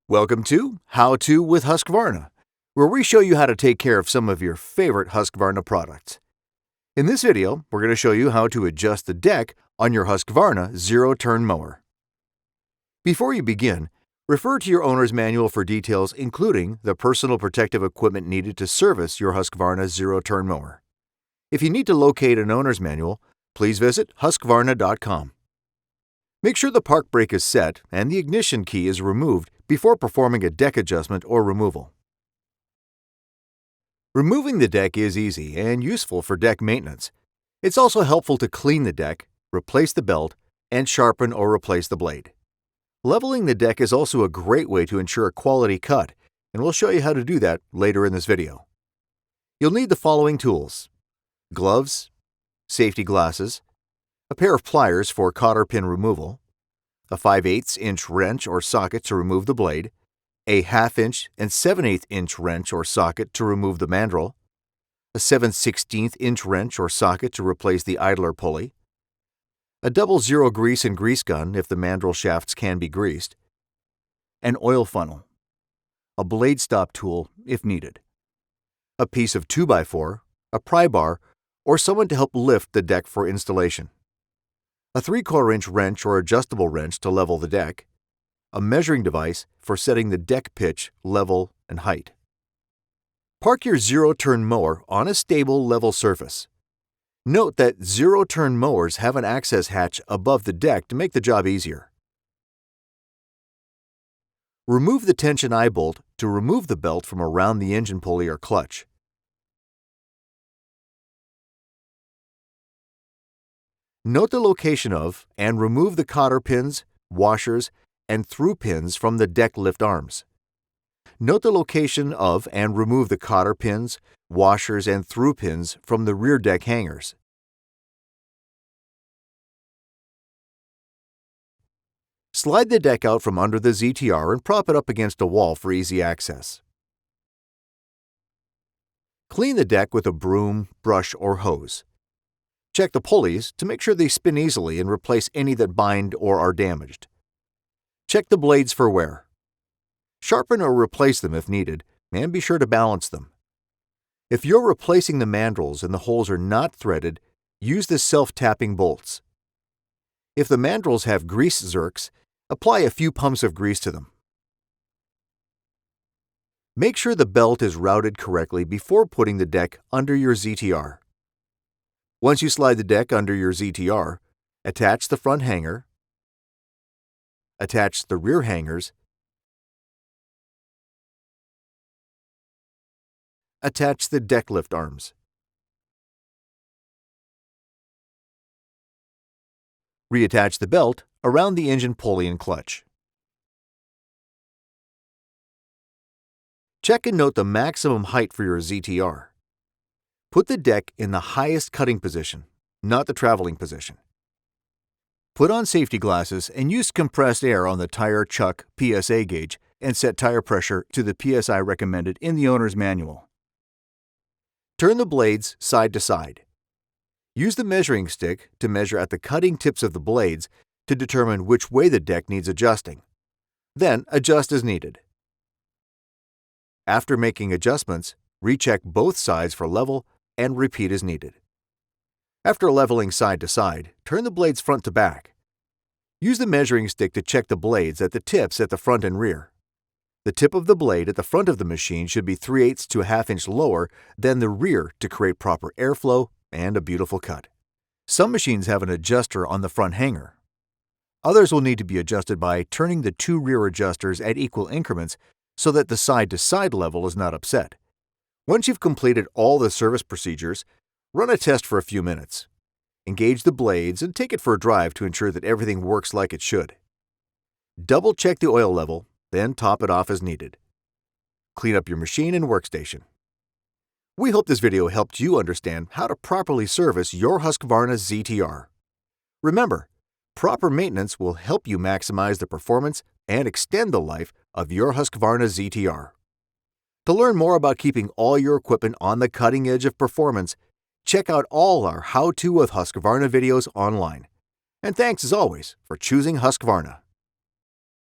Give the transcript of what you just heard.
Welcome to How To with Husqvarna, where we show you how to take care of some of your favorite Husqvarna products. In this video, we're going to show you how to adjust the deck on your Husqvarna zero-turn mower. Before you begin, refer to your owner's manual for details including the personal protective equipment needed to service your Husqvarna zero-turn mower. If you need to locate an owner's manual, please visit Husqvarna.com. Make sure the park brake is set and the ignition key is removed before performing a deck adjustment or removal. Removing the deck is easy and useful for deck maintenance. It's also helpful to clean the deck, replace the belt, and sharpen or replace the blade. Leveling the deck is also a great way to ensure a quality cut, and we'll show you how to do that later in this video. You'll need the following tools: gloves, safety glasses, a pair of pliers for cotter pin removal, a 5/8" wrench or socket to remove the blade, a 1/2" and 7/8" wrench or socket to remove the mandrel, a 7/16" wrench or socket to replace the idler pulley, a double zero grease and grease gun if the mandrel shafts can be greased, an oil funnel, a blade stop tool if needed, a piece of 2x4, a pry bar, or someone to help lift the deck for installation, a 3/4" wrench or adjustable wrench to level the deck, a measuring device for setting the deck pitch, level, and height. Park your zero-turn mower on a stable, level surface. Note that zero-turn mowers have an access hatch above the deck to make the job easier. Remove the tension eye bolt to remove the belt from around the engine pulley or clutch. Note the location of and remove the cotter pins, washers, and through pins from the deck lift arms. Note the location of and remove the cotter pins, washers, and through pins from the rear deck hangers. Slide the deck out from under the ZTR and prop it up against a wall for easy access. Clean the deck with a broom, brush, or hose. Check the pulleys to make sure they spin easily and replace any that bind or are damaged. Check the blades for wear. Sharpen or replace them if needed, and be sure to balance them. If you're replacing the mandrels and the holes are not threaded, use the self-tapping bolts. If the mandrels have grease zerks, apply a few pumps of grease to them. Make sure the belt is routed correctly before putting the deck under your ZTR. Once you slide the deck under your ZTR, attach the front hanger, attach the rear hangers, attach the deck lift arms. Reattach the belt around the engine pulley and clutch. Check and note the maximum height for your ZTR. Put the deck in the highest cutting position, not the traveling position. Put on safety glasses and use compressed air on the tire chuck PSA gauge and set tire pressure to the PSI recommended in the owner's manual. Turn the blades side to side. Use the measuring stick to measure at the cutting tips of the blades to determine which way the deck needs adjusting. Then adjust as needed. After making adjustments, recheck both sides for level and repeat as needed. After leveling side to side, turn the blades front to back. Use the measuring stick to check the blades at the tips at the front and rear. The tip of the blade at the front of the machine should be 3/8 to a 1/2" lower than the rear to create proper airflow and a beautiful cut. Some machines have an adjuster on the front hanger. Others will need to be adjusted by turning the two rear adjusters at equal increments so that the side-to-side level is not upset. Once you've completed all the service procedures, run a test for a few minutes. Engage the blades and take it for a drive to ensure that everything works like it should. Double-check the oil level, then top it off as needed. Clean up your machine and workstation. We hope this video helped you understand how to properly service your Husqvarna ZTR. Remember, proper maintenance will help you maximize the performance and extend the life of your Husqvarna ZTR. To learn more about keeping all your equipment on the cutting edge of performance, check out all our How To with Husqvarna videos online. And thanks as always for choosing Husqvarna.